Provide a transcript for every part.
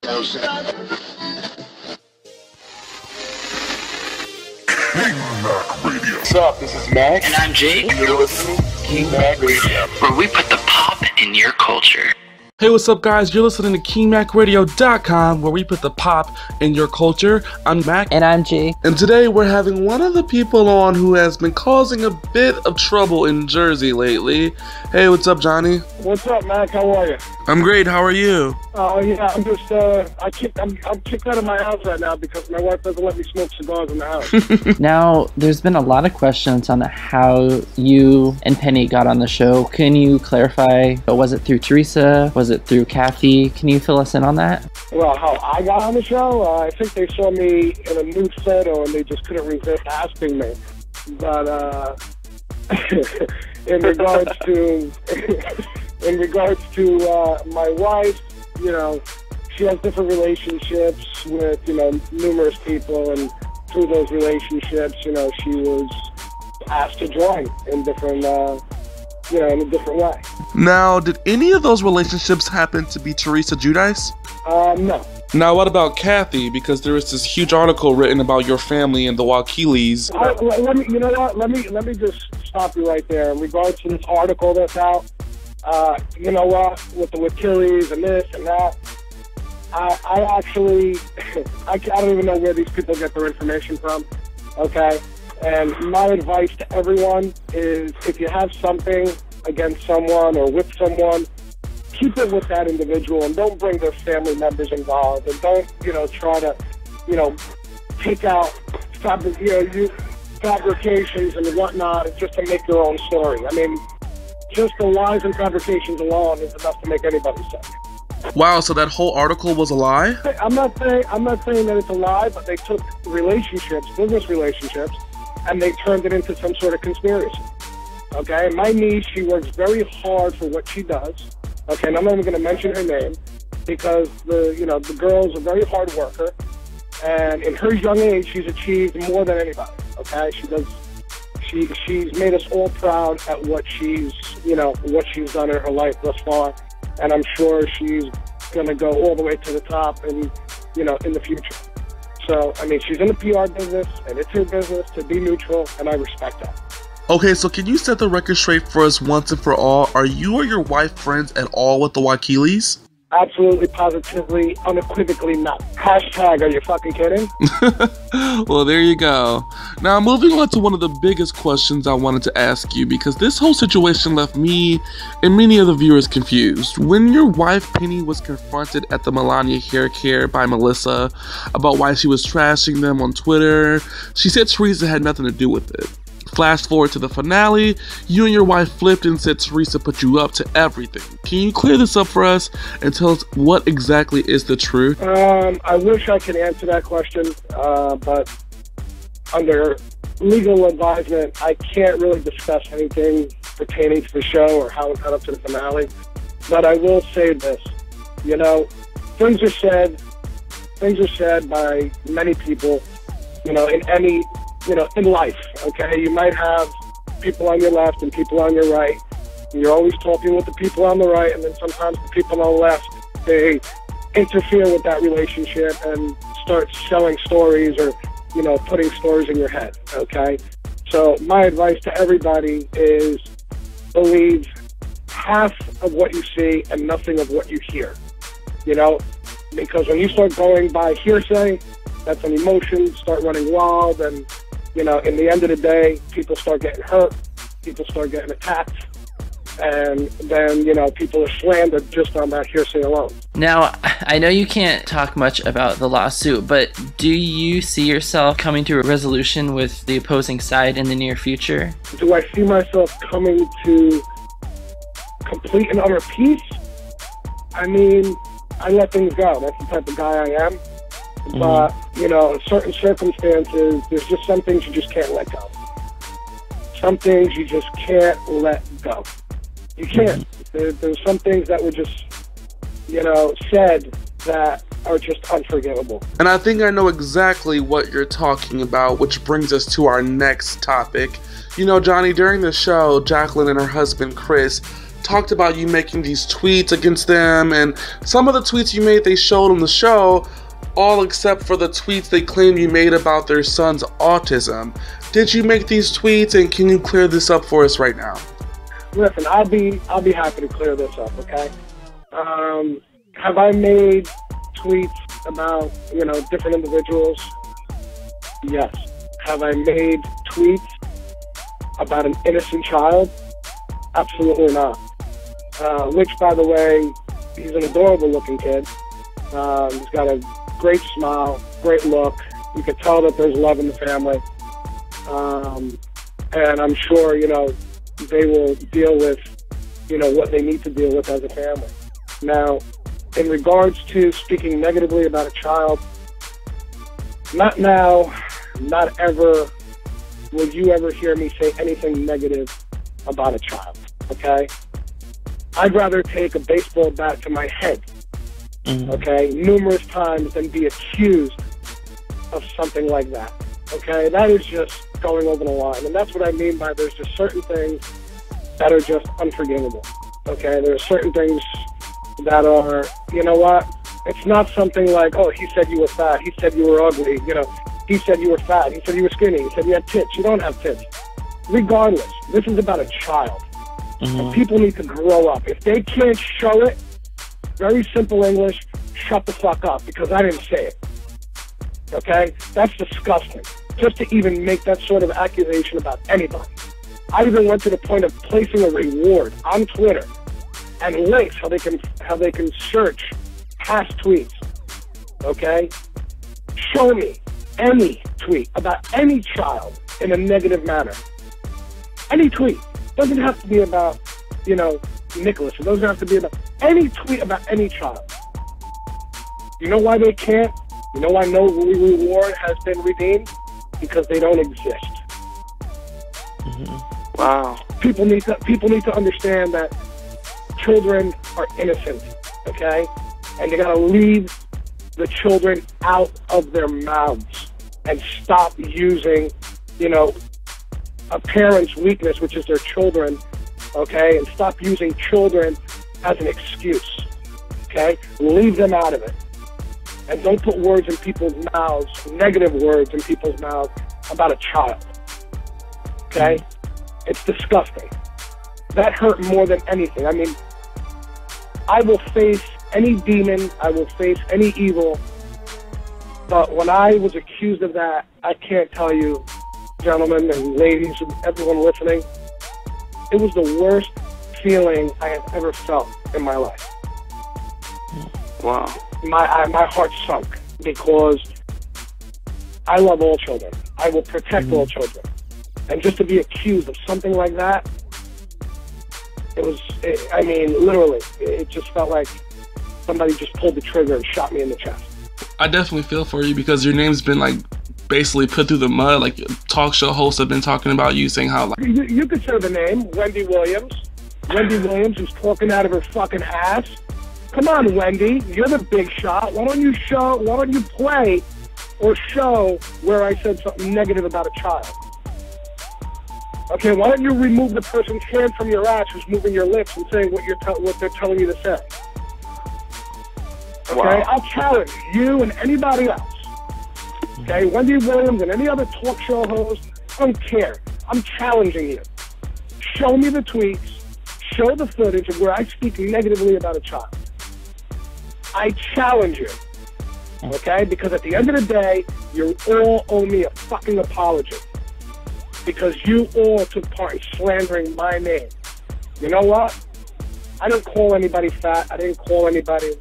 What's up? This is Mac. And I'm Jake. You're listening to King Mac Radio, where we put the pop in your culture. Hey, what's up, guys? You're listening to KingMacRadio.com, where we put the pop in your culture. I'm Mac. And I'm G. And today we're having one of the people on who has been causing a bit of trouble in Jersey lately. Hey, what's up, Johnny? What's up, Mac? How are you? I'm great. How are you? Oh, yeah. I'm just, I'm kicked out of my house right now because my wife doesn't let me smoke cigars in the house. Now, there's been a lot of questions on how you and Penny got on the show. Can you clarify? Was it through Teresa? Was it through Kathy? Can you fill us in on that? Well, how I got on the show? I think they saw me in a nude photo and they just couldn't resist asking me. But, in regards to my wife, you know, she has different relationships with, you know, numerous people, and through those relationships, you know, she was asked to join in different, you know, in a different way. Now, did any of those relationships happen to be Teresa Giudice? No. Now, what about Kathy? Because there was this huge article written about your family and the Wakilis. Let me, you know what? Let me just stop you right there. In regards to this article that's out, you know what? With the Wakilis and this and that, I actually, I don't even know where these people get their information from. Okay. And my advice to everyone is, if you have something against someone or with someone, keep it with that individual and don't bring their family members involved, and don't, you know, try to, you know, take out fabrications and whatnot just to make your own story. I mean, just the lies and fabrications alone is enough to make anybody sick. Wow, so that whole article was a lie? I'm not saying that it's a lie, but they took relationships, business relationships, and they turned it into some sort of conspiracy. Okay, my niece, she works very hard for what she does. Okay, and I'm not even going to mention her name because the girl's a very hard worker, and in her young age, she's achieved more than anybody. Okay, she's made us all proud at what she's done in her life thus far, and I'm sure she's going to go all the way to the top, and in the future. So, I mean, she's in the PR business, and it's her business to be neutral, and I respect that. Okay, so can you set the record straight for us once and for all? Are you or your wife friends at all with the Wakilis? Absolutely, positively, unequivocally not. Hashtag, are you fucking kidding? Well, there you go. Now, moving on to one of the biggest questions I wanted to ask you, because this whole situation left me and many of the viewers confused. When your wife, Penny, was confronted at the Melania hair care by Melissa about why she was trashing them on Twitter, she said Teresa had nothing to do with it. Flash forward to the finale, you and your wife flipped and said Teresa put you up to everything. Can you clear this up for us and tell us what exactly is the truth? I wish I could answer that question, but under legal advisement, I can't really discuss anything pertaining to the show or how it got up to the finale. But I will say this, things are said by many people, in life, okay? You might have people on your left and people on your right, and you're always talking with the people on the right, and then sometimes the people on the left, they interfere with that relationship and start selling stories or, putting stories in your head, okay? So my advice to everybody is believe half of what you see and nothing of what you hear, because when you start going by hearsay, that's when emotions start running wild, and in the end of the day, people start getting hurt, people start getting attacked, and then, people are slandered just on that hearsay alone. Now, I know you can't talk much about the lawsuit, but do you see yourself coming to a resolution with the opposing side in the near future? Do I see myself coming to complete and utter peace? I mean, I let things go. That's the type of guy I am. But, in certain circumstances, there's just some things you just can't let go. Some things you just can't let go. You can't. There's some things that were just, said that are just unforgivable. And I think I know exactly what you're talking about, which brings us to our next topic. Johnny, during the show, Jacqueline and her husband, Chris, talked about you making these tweets against them, and some of the tweets you made they showed on the show, all except for the tweets they claim you made about their son's autism. Did you make these tweets, and can you clear this up for us right now? Listen, I'll be happy to clear this up, okay? Have I made tweets about, different individuals? Yes. Have I made tweets about an innocent child? Absolutely not. Which, by the way, he's an adorable looking kid. He's got a great smile, great look. You can tell that there's love in the family. And I'm sure, they will deal with, what they need to deal with as a family. Now, in regards to speaking negatively about a child, not now, not ever will you ever hear me say anything negative about a child, okay? I'd rather take a baseball bat to my head, okay, numerous times than be accused of something like that, okay? That is just going over the line, and that's what I mean by there's just certain things that are just unforgivable, okay? There are certain things that are, you know what, it's not something like, oh, he said you were fat, he said you were ugly, he said you were fat, he said you were skinny, he said you had tits. You don't have tits. Regardless, this is about a child. And people need to grow up. If they can't show it, very simple English, shut the fuck up, because I didn't say it. Okay? That's disgusting. Just to even make that sort of accusation about anybody. I even went to the point of placing a reward on Twitter and links how they can search past tweets. Okay? Show me any tweet about any child in a negative manner. Any tweet. Doesn't have to be about, Nicholas. It doesn't have to be about any tweet about any child. You know why they can't? You know why no reward has been redeemed? Because they don't exist. Wow. People need to understand that children are innocent, okay? And you gotta leave the children out of their mouths and stop using, a parent's weakness, which is their children, okay? And stop using children as an excuse, okay? Leave them out of it. And don't put words in people's mouths, negative words in people's mouths about a child, okay? It's disgusting. That hurt more than anything. I mean, I will face any demon, I will face any evil, but when I was accused of that, I can't tell you, gentlemen and ladies and everyone listening, it was the worst feeling I have ever felt in my life. Wow. My heart sunk because I love all children. I will protect all children. And just to be accused of something like that, literally, it just felt like somebody just pulled the trigger and shot me in the chest. I definitely feel for you because your name's been basically put through the mud. Like talk show hosts have been talking about you, saying how you could say the name Wendy Williams. Wendy Williams is talking out of her fucking ass. Come on, Wendy, you're the big shot. Why don't you play or show where I said something negative about a child? Okay, why don't you remove the person's hand from your ass who's moving your lips and saying what they're telling you to say? Okay, Wow. I'll challenge you and anybody else. Okay, Wendy Williams and any other talk show host, I don't care. I'm challenging you. Show me the tweets. Show the footage of where I speak negatively about a child. I challenge you. Okay, because at the end of the day, you all owe me a fucking apology. Because you all took part in slandering my name. You know what? I didn't call anybody fat. I didn't call anybody,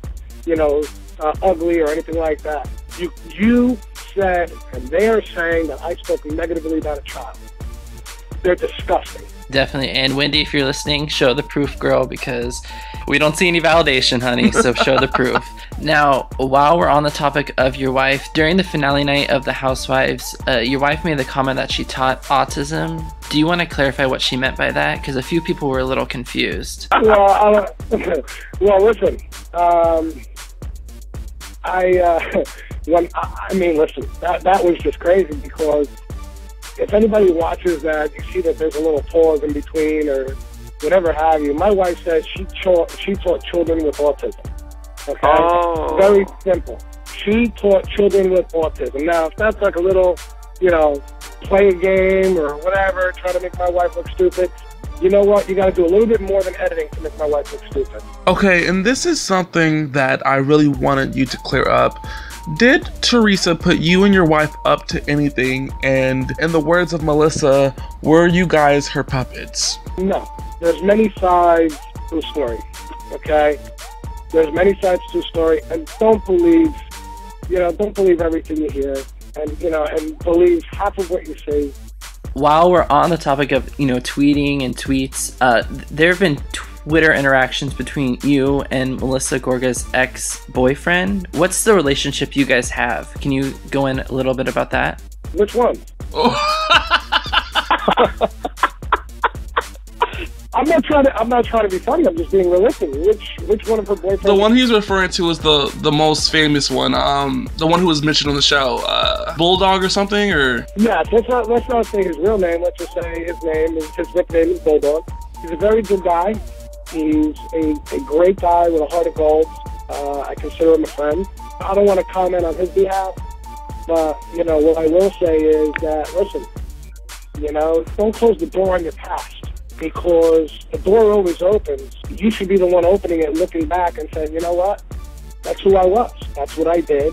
ugly or anything like that. You said, and they are saying that I spoke negatively about a child. They're disgusting. Definitely. And Wendy, if you're listening, show the proof, girl, because we don't see any validation, honey. So show the proof. Now, while we're on the topic of your wife, during the finale night of the Housewives, your wife made the comment that she taught autism. Do you want to clarify what she meant by that? Because a few people were a little confused. Well, listen. Listen. That was just crazy because if anybody watches that, you see that there's a little pause in between, or whatever have you. My wife says she taught children with autism. Okay? Oh. Very simple. She taught children with autism. Now, if that's like a little, play a game or whatever, try to make my wife look stupid, you know what? You got to do a little bit more than editing to make my wife look stupid. Okay, and this is something that I really wanted you to clear up. Did Teresa put you and your wife up to anything? And in the words of Melissa, were you guys her puppets? No. There's many sides to the story, okay? There's many sides to the story, and don't believe everything you hear, and believe half of what you see. While we're on the topic of, tweeting and tweets, there have been Twitter interactions between you and Melissa Gorga's ex-boyfriend. What's the relationship you guys have? Can you go in a little bit about that? Which one? I'm not trying to be funny. I'm just being realistic. Which one of her boyfriends? The one he's referring to is the most famous one. The one who was mentioned on the show, Bulldog or something, or? Yeah, let's not say his real name. Let's just say his nickname is Bulldog. He's a very good guy. He's a great guy with a heart of gold. I consider him a friend. I don't want to comment on his behalf, but what I will say is that listen, don't close the door on your past. Because the door always opens. You should be the one opening it, looking back and saying, you know what? That's who I was. That's what I did.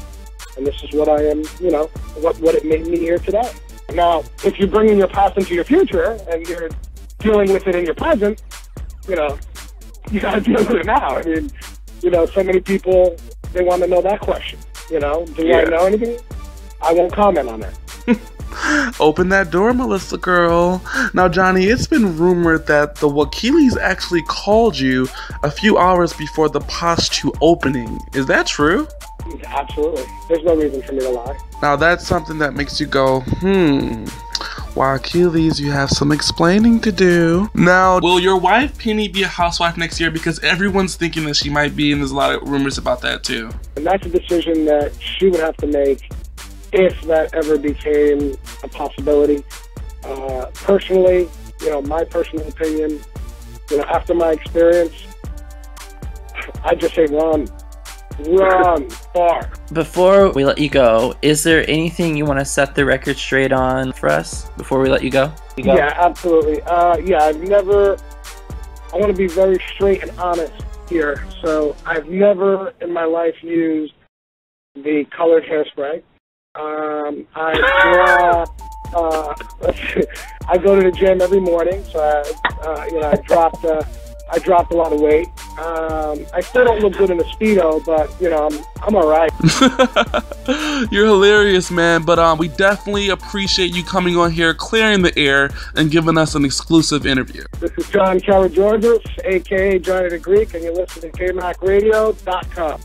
And this is what I am, what it made me here today. Now, if you're bringing your past into your future and you're dealing with it in your present, you got to deal with it now. I mean, so many people, they want to know that question. Do I know anything? I won't comment on it. Open that door, Melissa girl. Now, Johnny, it's been rumored that the Wakilis actually called you a few hours before the Posh 2 opening. Is that true? Absolutely. There's no reason for me to lie. Now, that's something that makes you go, Wakilis, you have some explaining to do. Now, will your wife, Penny, be a housewife next year? Because everyone's thinking that she might be, and there's a lot of rumors about that, too. And that's a decision that she would have to make if that ever became a possibility. Personally, my personal opinion, after my experience, I just say run far. Before we let you go, is there anything you want to set the record straight on for us before we let you go? Yeah, absolutely. I want to be very straight and honest here. So I've never in my life used the colored hairspray. I go to the gym every morning, so I dropped a lot of weight. I still don't look good in a Speedo, but I'm all right. You're hilarious, man. But we definitely appreciate you coming on here, clearing the air, and giving us an exclusive interview. This is Johnny Karagiorgis, aka Johnny the Greek, and you're listening to KMACRadio.com.